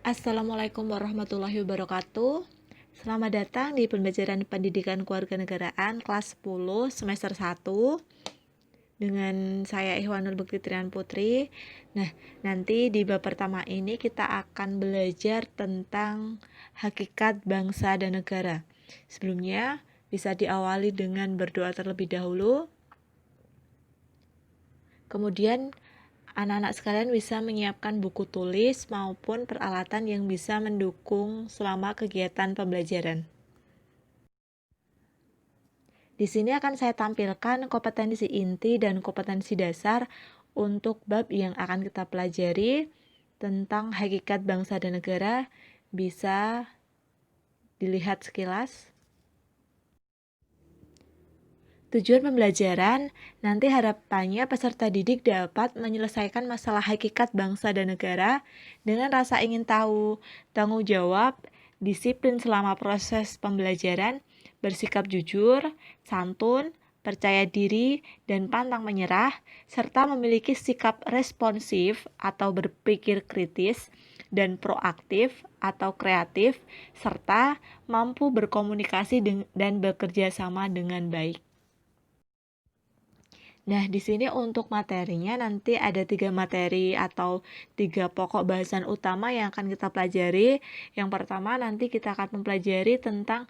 Assalamualaikum warahmatullahi wabarakatuh. Selamat datang di pembelajaran Pendidikan Kewarganegaraan kelas 10 semester 1 dengan saya Ihwanul Bekti Trian Putri. Nah, nanti di bab pertama ini kita akan belajar tentang hakikat bangsa dan negara. Sebelumnya bisa diawali dengan berdoa terlebih dahulu. Kemudian anak-anak sekalian bisa menyiapkan buku tulis maupun peralatan yang bisa mendukung selama kegiatan pembelajaran. Di sini akan saya tampilkan kompetensi inti dan kompetensi dasar untuk bab yang akan kita pelajari tentang hakikat bangsa dan negara. Bisa dilihat sekilas. Tujuan pembelajaran, nanti harapannya peserta didik dapat menyelesaikan masalah hakikat bangsa dan negara dengan rasa ingin tahu, tanggung jawab, disiplin selama proses pembelajaran, bersikap jujur, santun, percaya diri, dan pantang menyerah, serta memiliki sikap responsif atau berpikir kritis dan proaktif atau kreatif, serta mampu berkomunikasi dan bekerja sama dengan baik. Nah, di sini untuk materinya nanti ada 3 materi atau 3 pokok bahasan utama yang akan kita pelajari. Yang pertama nanti kita akan mempelajari tentang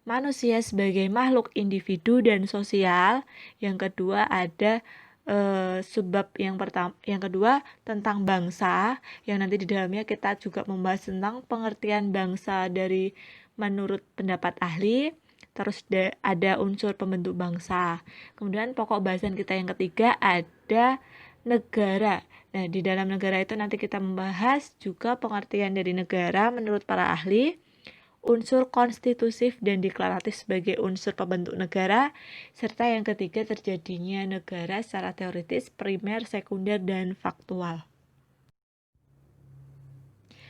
manusia sebagai makhluk individu dan sosial. Yang kedua ada subbab yang kedua tentang bangsa, yang nanti di dalamnya kita juga membahas tentang pengertian bangsa dari menurut pendapat ahli. Terus ada unsur pembentuk bangsa. Kemudian pokok bahasan kita yang ketiga ada negara. Nah, di dalam negara itu nanti kita membahas juga pengertian dari negara menurut para ahli, unsur konstitutif dan deklaratif sebagai unsur pembentuk negara, serta yang ketiga terjadinya negara secara teoritis, primer, sekunder, dan faktual.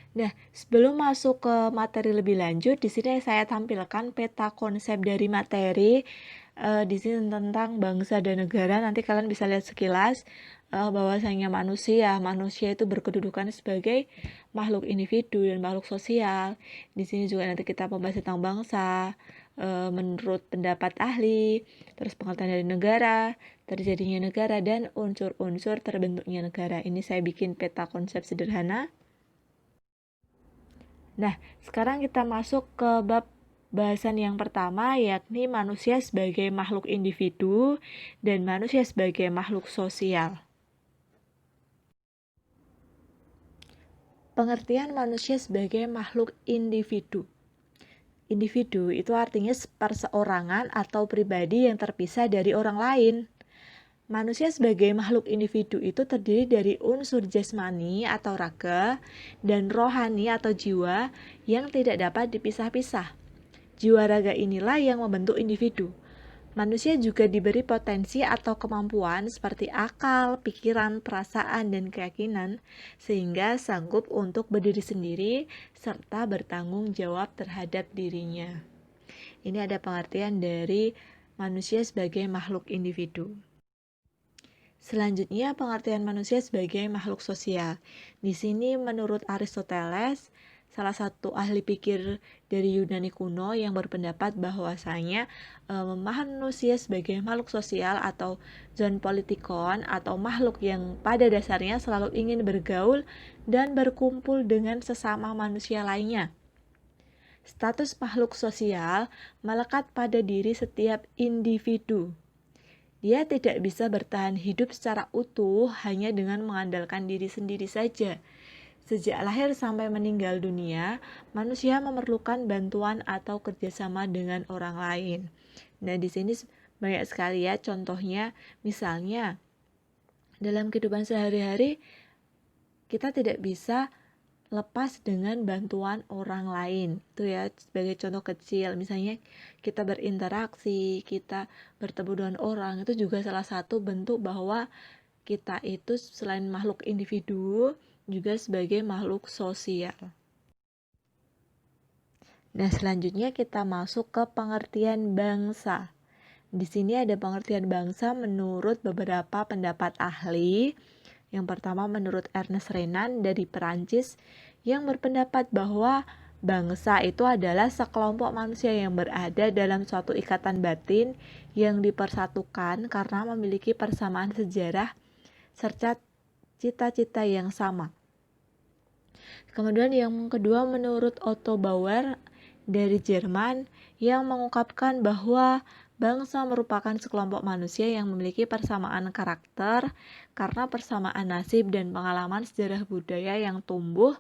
Nah, sebelum masuk ke materi lebih lanjut, di sini saya tampilkan peta konsep dari materi di sini tentang bangsa dan negara. Nanti kalian bisa lihat sekilas bahwasanya manusia itu berkedudukan sebagai makhluk individu dan makhluk sosial. Di sini juga nanti kita membahas tentang bangsa menurut pendapat ahli, terus pengertian dari negara, terjadinya negara, dan unsur-unsur terbentuknya negara. Ini saya bikin peta konsep sederhana. Nah, sekarang kita masuk ke bab bahasan yang pertama, yakni manusia sebagai makhluk individu dan manusia sebagai makhluk sosial. Pengertian manusia sebagai makhluk individu. Individu itu artinya perseorangan atau pribadi yang terpisah dari orang lain. Manusia sebagai makhluk individu itu terdiri dari unsur jasmani atau raga dan rohani atau jiwa yang tidak dapat dipisah-pisah. Jiwa raga inilah yang membentuk individu. Manusia juga diberi potensi atau kemampuan seperti akal, pikiran, perasaan, dan keyakinan sehingga sanggup untuk berdiri sendiri serta bertanggung jawab terhadap dirinya. Ini ada pengertian dari manusia sebagai makhluk individu. Selanjutnya, pengertian manusia sebagai makhluk sosial. Di sini menurut Aristoteles, salah satu ahli pikir dari Yunani kuno yang berpendapat bahwasanya manusia sebagai makhluk sosial atau zoon atau makhluk yang pada dasarnya selalu ingin bergaul dan berkumpul dengan sesama manusia lainnya. Status makhluk sosial melekat pada diri setiap individu. Dia tidak bisa bertahan hidup secara utuh hanya dengan mengandalkan diri sendiri saja. Sejak lahir sampai meninggal dunia, manusia memerlukan bantuan atau kerjasama dengan orang lain. Nah, di sini banyak sekali ya contohnya. Misalnya, dalam kehidupan sehari-hari, kita tidak bisa lepas dengan bantuan orang lain. Itu ya sebagai contoh kecil. Misalnya kita berinteraksi, kita bertemu dengan orang, itu juga salah satu bentuk bahwa kita itu selain makhluk individu juga sebagai makhluk sosial. Nah, selanjutnya kita masuk ke pengertian bangsa. Di sini ada pengertian bangsa menurut beberapa pendapat ahli. Yang pertama menurut Ernest Renan dari Perancis yang berpendapat bahwa bangsa itu adalah sekelompok manusia yang berada dalam suatu ikatan batin yang dipersatukan karena memiliki persamaan sejarah serta cita-cita yang sama. Kemudian yang kedua, menurut Otto Bauer dari Jerman yang mengungkapkan bahwa bangsa merupakan sekelompok manusia yang memiliki persamaan karakter karena persamaan nasib dan pengalaman sejarah budaya yang tumbuh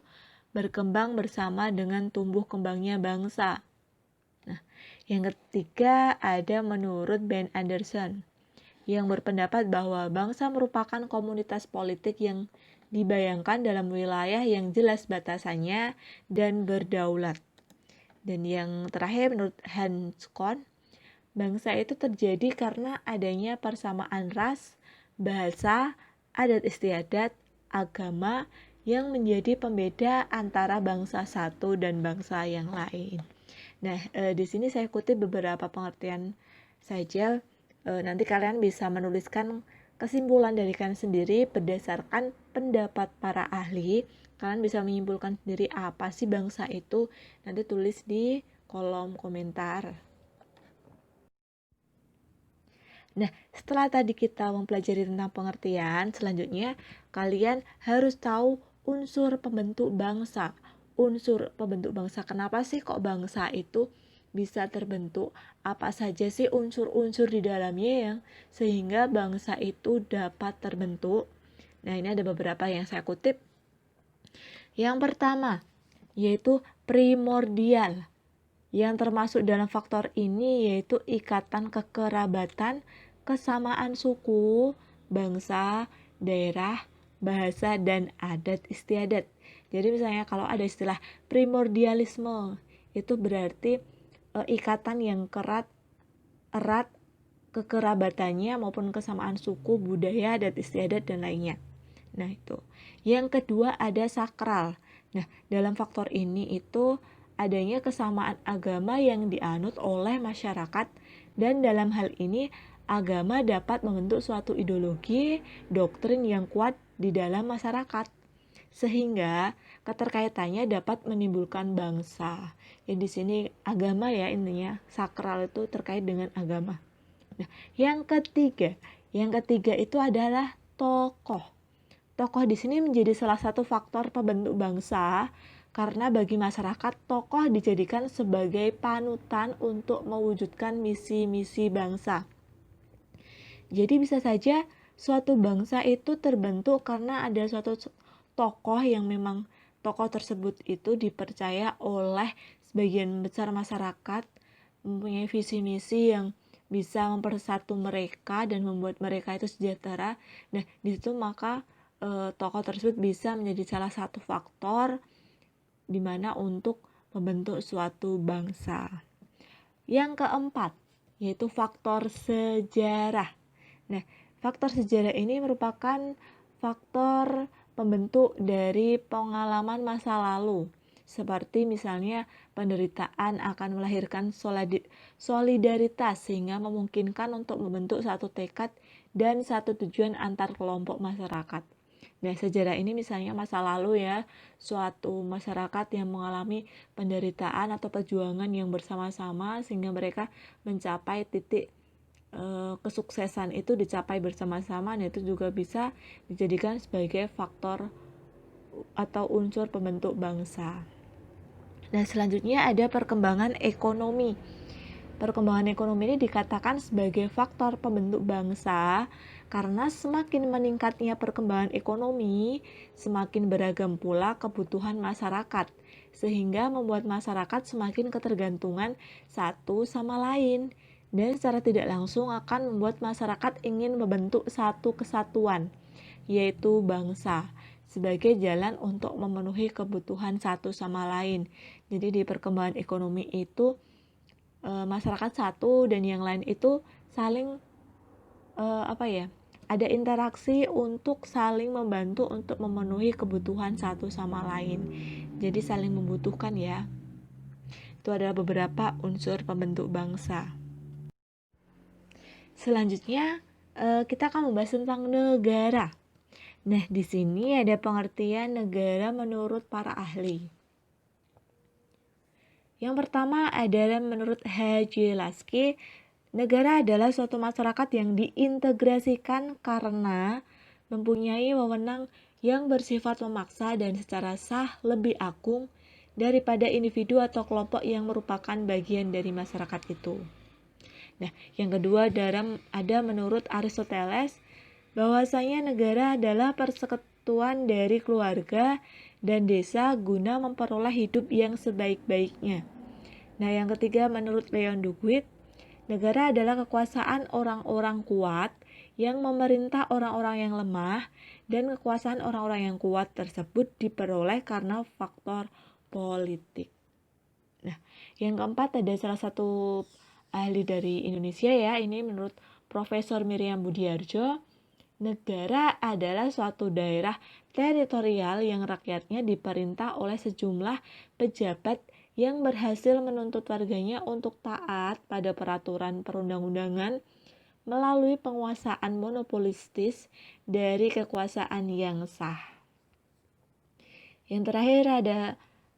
berkembang bersama dengan tumbuh kembangnya bangsa. Nah, yang ketiga ada menurut Ben Anderson yang berpendapat bahwa bangsa merupakan komunitas politik yang dibayangkan dalam wilayah yang jelas batasannya dan berdaulat. Dan yang terakhir menurut Hans Kohn, bangsa itu terjadi karena adanya persamaan ras, bahasa, adat istiadat, agama yang menjadi pembeda antara bangsa satu dan bangsa yang lain. Nah, di sini saya kutip beberapa pengertian saja. Nanti kalian bisa menuliskan kesimpulan dari kalian sendiri berdasarkan pendapat para ahli. Kalian bisa menyimpulkan sendiri apa sih bangsa itu. Nanti tulis di kolom komentar. Nah, setelah tadi kita mempelajari tentang pengertian, selanjutnya kalian harus tahu unsur pembentuk bangsa. Unsur pembentuk bangsa, kenapa sih kok bangsa itu bisa terbentuk? Apa saja sih unsur-unsur di dalamnya yang sehingga bangsa itu dapat terbentuk? Nah, ini ada beberapa yang saya kutip. Yang pertama, yaitu primordial. Yang termasuk dalam faktor ini yaitu ikatan kekerabatan, kesamaan suku, bangsa, daerah, bahasa, dan adat istiadat. Jadi misalnya kalau ada istilah primordialisme, itu berarti ikatan yang erat kekerabatannya maupun kesamaan suku, budaya, adat istiadat, dan lainnya. Nah itu. Yang kedua ada sakral. Nah dalam faktor ini itu adanya kesamaan agama yang dianut oleh masyarakat dan dalam hal ini agama dapat membentuk suatu ideologi, doktrin yang kuat di dalam masyarakat sehingga keterkaitannya dapat menimbulkan bangsa. Ya di sini agama ya intinya, sakral itu terkait dengan agama. Nah, yang ketiga itu adalah tokoh. Tokoh di sini menjadi salah satu faktor pembentuk bangsa karena bagi masyarakat tokoh dijadikan sebagai panutan untuk mewujudkan misi-misi bangsa. Jadi bisa saja suatu bangsa itu terbentuk karena ada suatu tokoh yang memang tokoh tersebut itu dipercaya oleh sebagian besar masyarakat, mempunyai visi misi yang bisa mempersatu mereka dan membuat mereka itu sejahtera. Nah, di situ maka tokoh tersebut bisa menjadi salah satu faktor di mana untuk membentuk suatu bangsa. Yang keempat, yaitu faktor sejarah. Nah, faktor sejarah ini merupakan faktor pembentuk dari pengalaman masa lalu. Seperti misalnya penderitaan akan melahirkan solidaritas sehingga memungkinkan untuk membentuk satu tekad dan satu tujuan antar kelompok masyarakat. Nah, sejarah ini misalnya masa lalu ya, suatu masyarakat yang mengalami penderitaan atau perjuangan yang bersama-sama sehingga mereka mencapai titik kesuksesan itu dicapai bersama-sama, dan itu juga bisa dijadikan sebagai faktor atau unsur pembentuk bangsa. Nah, selanjutnya ada perkembangan ekonomi. Perkembangan ekonomi ini dikatakan sebagai faktor pembentuk bangsa karena semakin meningkatnya perkembangan ekonomi, semakin beragam pula kebutuhan masyarakat, sehingga membuat masyarakat semakin ketergantungan satu sama lain, dan secara tidak langsung akan membuat masyarakat ingin membentuk satu kesatuan, yaitu bangsa, sebagai jalan untuk memenuhi kebutuhan satu sama lain. Jadi di perkembangan ekonomi itu masyarakat satu dan yang lain itu saling ada interaksi untuk saling membantu untuk memenuhi kebutuhan satu sama lain. Jadi saling membutuhkan ya. Itu adalah beberapa unsur pembentuk bangsa. Selanjutnya kita akan membahas tentang negara. Nah, di sini ada pengertian negara menurut para ahli. Yang pertama adalah menurut H.J. Lasky, negara adalah suatu masyarakat yang diintegrasikan karena mempunyai wewenang yang bersifat memaksa dan secara sah lebih agung daripada individu atau kelompok yang merupakan bagian dari masyarakat itu. Nah, yang kedua ada menurut Aristoteles bahwasanya negara adalah persekutuan dari keluarga dan desa guna memperoleh hidup yang sebaik-baiknya. Nah, yang ketiga menurut Leon Duguid, negara adalah kekuasaan orang-orang kuat yang memerintah orang-orang yang lemah, dan kekuasaan orang-orang yang kuat tersebut diperoleh karena faktor politik. Nah, yang keempat ada salah satu ahli dari Indonesia ya, ini menurut Profesor Miriam Budiarjo, negara adalah suatu daerah teritorial yang rakyatnya diperintah oleh sejumlah pejabat yang berhasil menuntut warganya untuk taat pada peraturan perundang-undangan melalui penguasaan monopolistis dari kekuasaan yang sah. Yang terakhir ada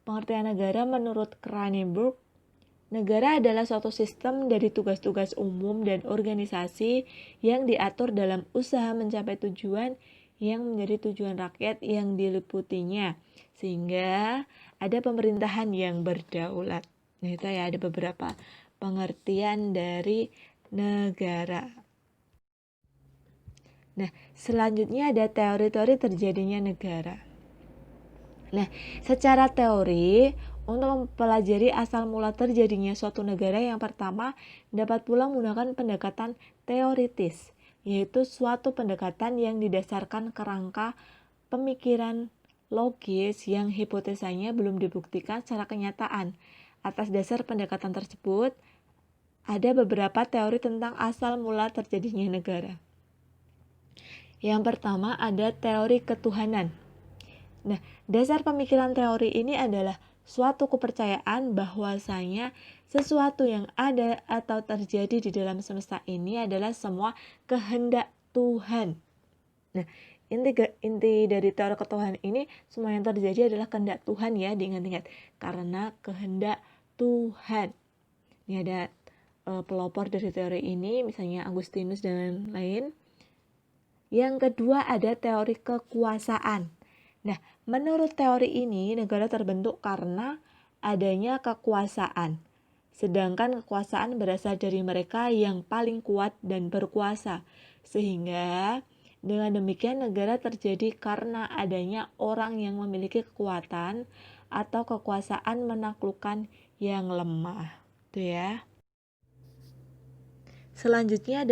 pengertian negara menurut Cranenburg. Negara adalah suatu sistem dari tugas-tugas umum dan organisasi yang diatur dalam usaha mencapai tujuan yang menjadi tujuan rakyat yang diliputinya, sehingga ada pemerintahan yang berdaulat. Nah, itu ya ada beberapa pengertian dari negara. Nah, selanjutnya ada teori-teori terjadinya negara. Nah, secara teori, untuk mempelajari asal mula terjadinya suatu negara, yang pertama dapat pula menggunakan pendekatan teoritis, yaitu suatu pendekatan yang didasarkan kerangka pemikiran logis yang hipotesanya belum dibuktikan secara kenyataan. Atas dasar pendekatan tersebut, ada beberapa teori tentang asal mula terjadinya negara. Yang pertama ada teori ketuhanan. Nah, dasar pemikiran teori ini adalah suatu kepercayaan bahwasanya sesuatu yang ada atau terjadi di dalam semesta ini adalah semua kehendak Tuhan. Nah, inti dari teori ketuhanan ini, semua yang terjadi adalah kehendak Tuhan ya, diingat-ingat, karena kehendak Tuhan. Ini ada pelopor dari teori ini, misalnya Agustinus dan lain-lain. Yang kedua ada teori kekuasaan. Nah, menurut teori ini, negara terbentuk karena adanya kekuasaan. Sedangkan kekuasaan berasal dari mereka yang paling kuat dan berkuasa. Sehingga dengan demikian negara terjadi karena adanya orang yang memiliki kekuatan atau kekuasaan menaklukkan yang lemah. Itu ya. Selanjutnya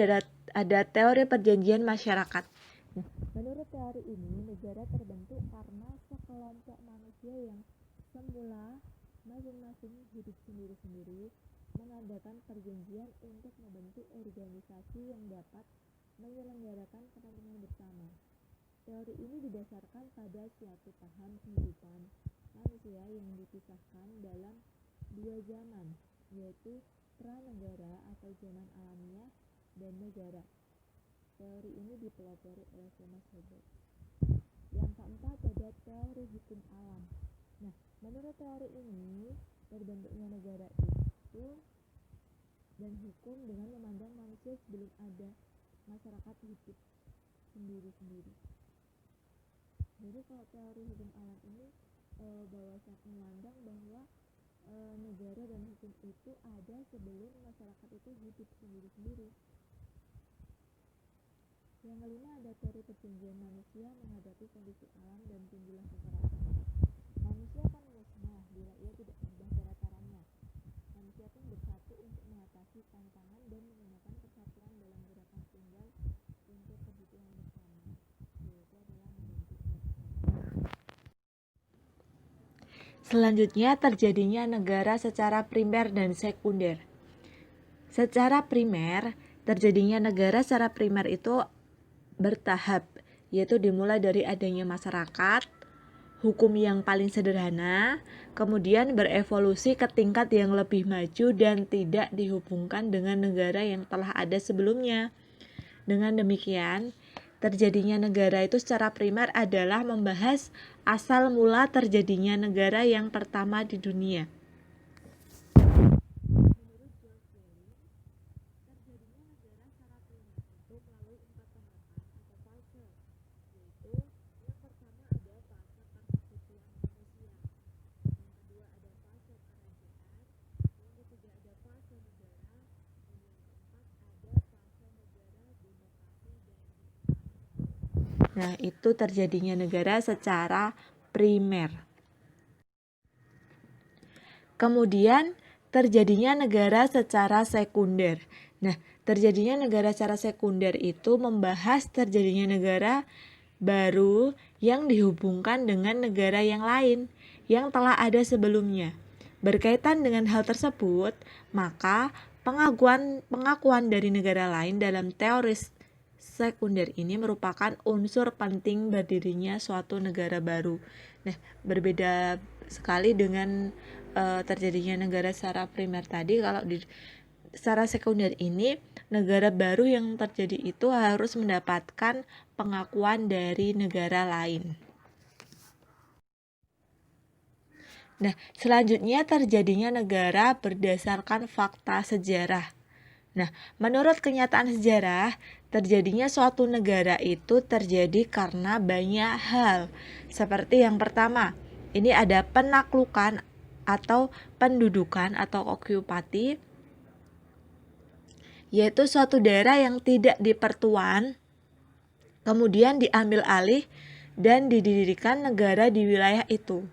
ada teori perjanjian masyarakat. Nah, menurut teori ini, negara terbentuk karena sekelompok manusia yang semula masing-masing hidup sendiri-sendiri mengadakan perjanjian untuk membentuk organisasi yang dapat menyelenggarakan kepentingan bersama. Teori ini didasarkan pada suatu paham kehidupan manusia yang dipisahkan dalam dua zaman, yaitu pranegara atau zaman alamiah dan negara. Teori ini dipelopori oleh Thomas Hobbes. Yang keempat ada teori hukum alam. Nah, menurut teori ini, terbentuknya negara itu dan hukum dengan memandang manusia sebelum ada masyarakat hidup sendiri-sendiri. Jadi kalau teori hukum alam ini memandang bahwa negara dan hukum itu ada sebelum masyarakat itu hidup sendiri-sendiri. Yang kelima ada teori perjanjian manusia menghadapi kondisi alam dan timbullah kekerasan. Manusia akan musnah bila ia tidak merubah cara-caranya. Manusia pun bersatu untuk mengatasi tantangan dan menggunakan persatuan dalam gerakan tunggal untuk kebutuhan bersama, yaitu adalah membentuk bersama. Selanjutnya terjadinya negara secara primer dan sekunder. Secara primer, terjadinya negara secara primer itu bertahap, yaitu dimulai dari adanya masyarakat, hukum yang paling sederhana, kemudian berevolusi ke tingkat yang lebih maju dan tidak dihubungkan dengan negara yang telah ada sebelumnya. Dengan demikian, terjadinya negara itu secara primer adalah membahas asal mula terjadinya negara yang pertama di dunia. Nah, itu terjadinya negara secara primer. Kemudian, terjadinya negara secara sekunder. Nah, terjadinya negara secara sekunder itu membahas terjadinya negara baru yang dihubungkan dengan negara yang lain yang telah ada sebelumnya. Berkaitan dengan hal tersebut, maka pengakuan dari negara lain dalam teori sekunder ini merupakan unsur penting berdirinya suatu negara baru. Nah, berbeda sekali dengan terjadinya negara secara primer tadi. Kalau di secara sekunder ini, negara baru yang terjadi itu harus mendapatkan pengakuan dari negara lain. Nah, selanjutnya terjadinya negara berdasarkan fakta sejarah. Nah, menurut kenyataan sejarah, terjadinya suatu negara itu terjadi karena banyak hal. Seperti yang pertama, ini ada penaklukan atau pendudukan atau okupasi, yaitu suatu daerah yang tidak dipertuan, kemudian diambil alih dan didirikan negara di wilayah itu.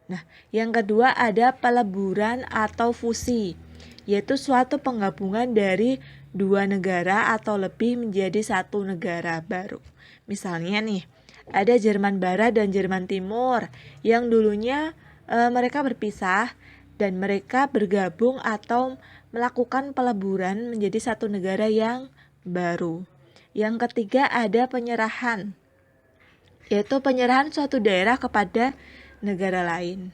Nah, yang kedua ada peleburan atau fusi, yaitu suatu penggabungan dari dua negara atau lebih menjadi satu negara baru. Misalnya nih, ada Jerman Barat dan Jerman Timur yang dulunya mereka berpisah dan mereka bergabung atau melakukan peleburan menjadi satu negara yang baru. Yang ketiga ada penyerahan, yaitu penyerahan suatu daerah kepada negara lain.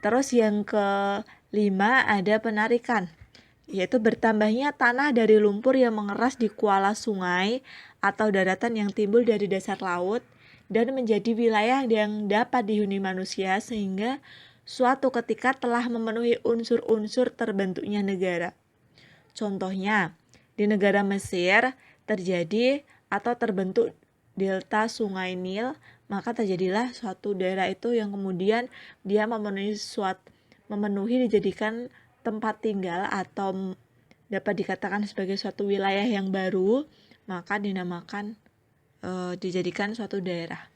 Terus yang kelima ada penarikan, yaitu bertambahnya tanah dari lumpur yang mengeras di kuala sungai atau daratan yang timbul dari dasar laut dan menjadi wilayah yang dapat dihuni manusia sehingga suatu ketika telah memenuhi unsur-unsur terbentuknya negara. Contohnya, di negara Mesir terjadi atau terbentuk delta sungai Nil, maka terjadilah suatu daerah itu yang kemudian dia memenuhi dijadikan tempat tinggal atau dapat dikatakan sebagai suatu wilayah yang baru, maka dinamakan dijadikan suatu daerah.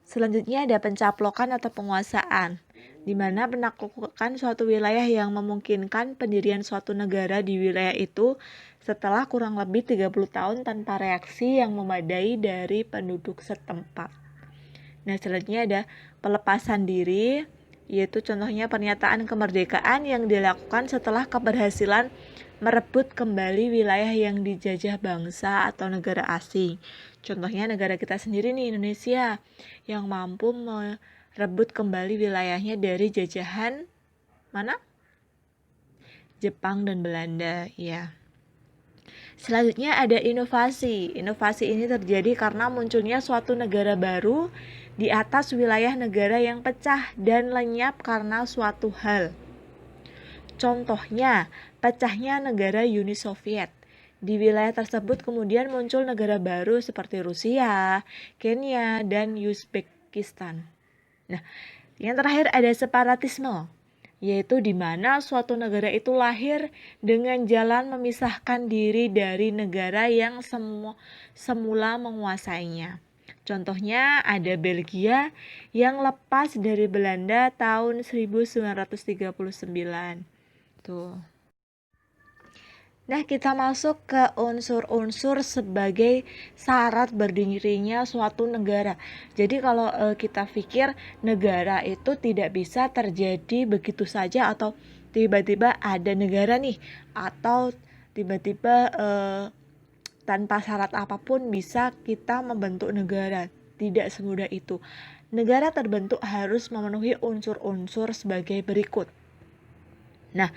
Selanjutnya ada pencaplokan atau penguasaan, di mana penaklukan suatu wilayah yang memungkinkan pendirian suatu negara di wilayah itu setelah kurang lebih 30 tahun tanpa reaksi yang memadai dari penduduk setempat. Nah, selanjutnya ada pelepasan diri, yaitu contohnya pernyataan kemerdekaan yang dilakukan setelah keberhasilan merebut kembali wilayah yang dijajah bangsa atau negara asing. Contohnya negara kita sendiri nih, Indonesia, yang mampu merebut kembali wilayahnya dari jajahan mana? Jepang dan Belanda, ya. Selanjutnya ada inovasi. Inovasi ini terjadi karena munculnya suatu negara baru di atas wilayah negara yang pecah dan lenyap karena suatu hal. Contohnya, pecahnya negara Uni Soviet. Di wilayah tersebut kemudian muncul negara baru seperti Rusia, Kenya, dan Uzbekistan. Nah, yang terakhir ada separatisme, yaitu di mana suatu negara itu lahir dengan jalan memisahkan diri dari negara yang semula menguasainya. Contohnya ada Belgia yang lepas dari Belanda tahun 1939. Tuh. Nah, kita masuk ke unsur-unsur sebagai syarat berdirinya suatu negara. Jadi kalau kita pikir negara itu tidak bisa terjadi begitu saja atau tiba-tiba ada negara nih, atau tiba-tiba tanpa syarat apapun bisa kita membentuk negara. Tidak semudah itu. Negara terbentuk harus memenuhi unsur-unsur sebagai berikut. Nah,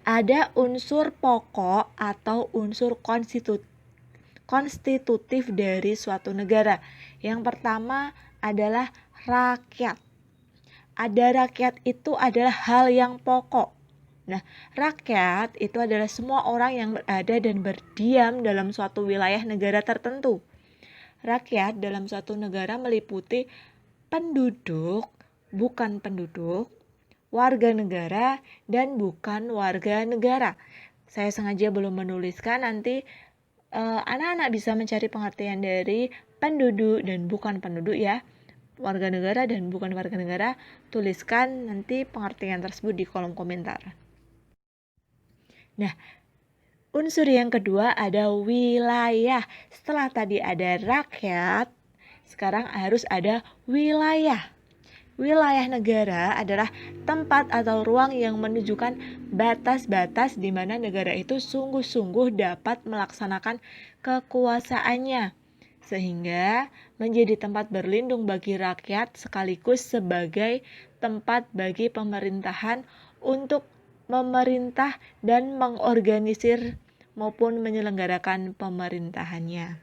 ada unsur pokok atau unsur konstitutif dari suatu negara. Yang pertama adalah rakyat. Ada rakyat itu adalah hal yang pokok. Nah, rakyat itu adalah semua orang yang berada dan berdiam dalam suatu wilayah negara tertentu. Rakyat dalam suatu negara meliputi penduduk, bukan penduduk, warga negara, dan bukan warga negara. Saya sengaja belum menuliskan, nanti anak-anak bisa mencari pengertian dari penduduk dan bukan penduduk ya. Warga negara dan bukan warga negara, tuliskan nanti pengertian tersebut di kolom komentar. Nah, unsur yang kedua ada wilayah. Setelah tadi ada rakyat, sekarang harus ada wilayah. Wilayah negara adalah tempat atau ruang yang menunjukkan batas-batas di mana negara itu sungguh-sungguh dapat melaksanakan kekuasaannya, sehingga menjadi tempat berlindung bagi rakyat sekaligus sebagai tempat bagi pemerintahan untuk memerintah dan mengorganisir maupun menyelenggarakan pemerintahannya.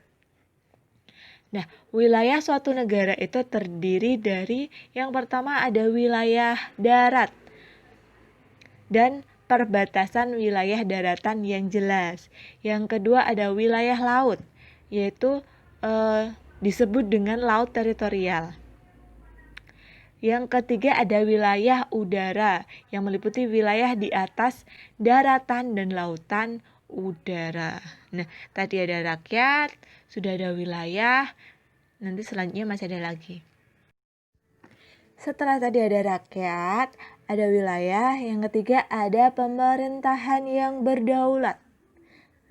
Nah, wilayah suatu negara itu terdiri dari yang pertama ada wilayah darat dan perbatasan wilayah daratan yang jelas. Yang kedua ada wilayah laut, yaitu disebut dengan laut teritorial. Yang ketiga ada wilayah udara yang meliputi wilayah di atas daratan dan lautan udara. Nah, tadi ada rakyat, sudah ada wilayah, nanti selanjutnya masih ada lagi. Setelah tadi ada rakyat, ada wilayah, yang ketiga ada pemerintahan yang berdaulat.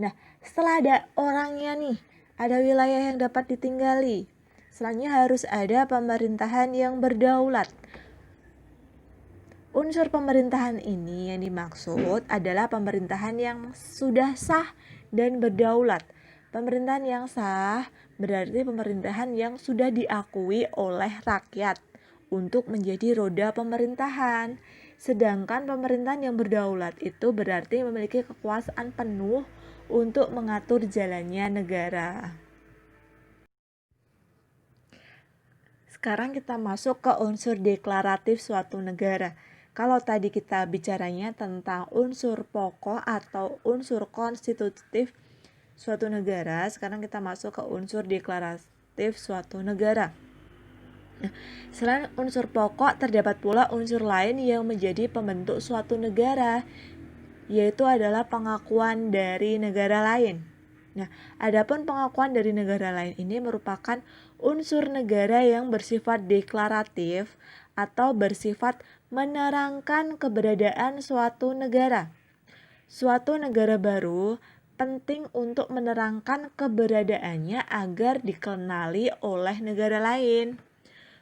Nah, setelah ada orangnya nih, ada wilayah yang dapat ditinggali. Selanjutnya harus ada pemerintahan yang berdaulat. Unsur pemerintahan ini yang dimaksud adalah pemerintahan yang sudah sah dan berdaulat. Pemerintahan yang sah berarti pemerintahan yang sudah diakui oleh rakyat untuk menjadi roda pemerintahan. Sedangkan pemerintahan yang berdaulat itu berarti memiliki kekuasaan penuh untuk mengatur jalannya negara. Sekarang kita masuk ke unsur deklaratif suatu negara. Kalau tadi kita bicaranya tentang unsur pokok atau unsur konstitutif suatu negara, sekarang kita masuk ke unsur deklaratif suatu negara. Nah, selain unsur pokok, terdapat pula unsur lain yang menjadi pembentuk suatu negara, yaitu adalah pengakuan dari negara lain. Nah, adapun pengakuan dari negara lain ini merupakan unsur negara yang bersifat deklaratif atau bersifat menerangkan keberadaan suatu negara. Suatu negara baru penting untuk menerangkan keberadaannya agar dikenali oleh negara lain.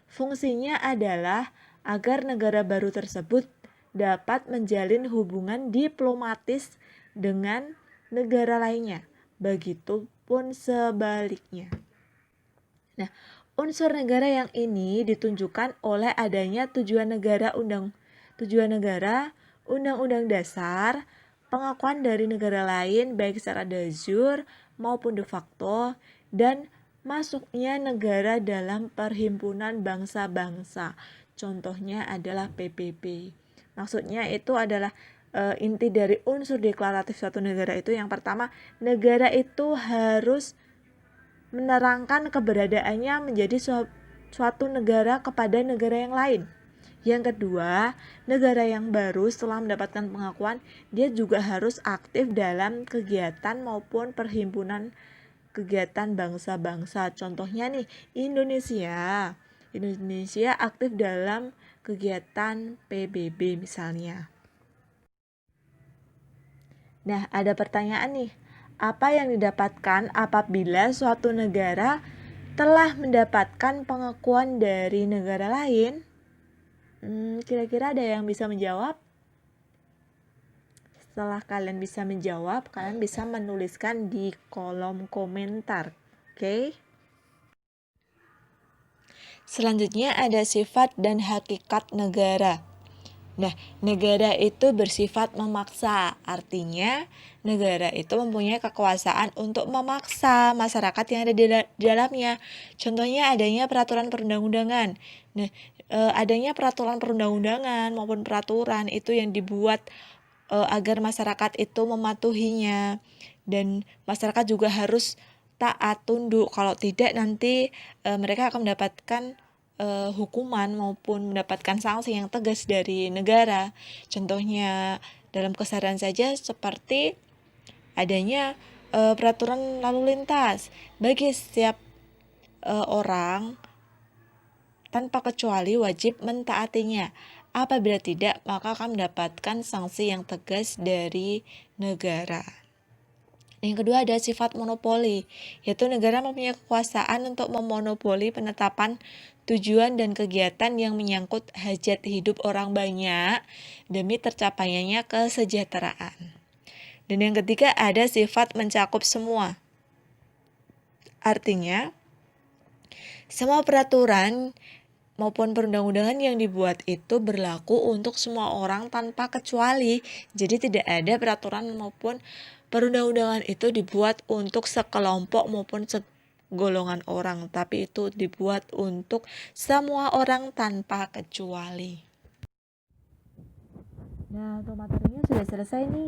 Fungsinya adalah agar negara baru tersebut dapat menjalin hubungan diplomatis dengan negara lainnya. Begitupun sebaliknya. Nah, unsur negara yang ini ditunjukkan oleh adanya tujuan negara, undang-undang dasar, pengakuan dari negara lain baik secara de jure maupun de facto, dan masuknya negara dalam perhimpunan bangsa-bangsa. Contohnya adalah PBB. Maksudnya itu adalah inti dari unsur deklaratif suatu negara itu, yang pertama, negara itu harus menerangkan keberadaannya menjadi suatu negara kepada negara yang lain. Yang kedua, negara yang baru setelah mendapatkan pengakuan, dia juga harus aktif dalam kegiatan maupun perhimpunan kegiatan bangsa-bangsa. Contohnya nih, Indonesia aktif dalam kegiatan PBB misalnya. Nah, ada pertanyaan nih, apa yang didapatkan apabila suatu negara telah mendapatkan pengakuan dari negara lain? Kira-kira ada yang bisa menjawab? Setelah kalian bisa menjawab, kalian bisa menuliskan di kolom komentar. Oke? Selanjutnya ada sifat dan hakikat negara. Nah, negara itu bersifat memaksa, artinya negara itu mempunyai kekuasaan untuk memaksa masyarakat yang ada di dalamnya. Contohnya adanya peraturan perundang-undangan. Nah, adanya peraturan perundang-undangan maupun peraturan itu yang dibuat agar masyarakat itu mematuhinya, dan masyarakat juga harus taat tunduk. Kalau tidak nanti mereka akan mendapatkan hukuman maupun mendapatkan sanksi yang tegas dari negara. Contohnya dalam keseharian saja seperti adanya peraturan lalu lintas bagi setiap orang tanpa kecuali wajib mentaatinya. Apabila tidak, maka akan mendapatkan sanksi yang tegas dari negara. Yang kedua ada sifat monopoli, yaitu negara mempunyai kekuasaan untuk memonopoli penetapan tujuan dan kegiatan yang menyangkut hajat hidup orang banyak demi tercapainya kesejahteraan. Dan yang ketiga ada sifat mencakup semua. Artinya, semua peraturan maupun perundang-undangan yang dibuat itu berlaku untuk semua orang tanpa kecuali. Jadi tidak ada peraturan maupun perundang-undangan itu dibuat untuk sekelompok maupun segolongan orang, tapi itu dibuat untuk semua orang tanpa kecuali. Nah, untuk materinya sudah selesai nih.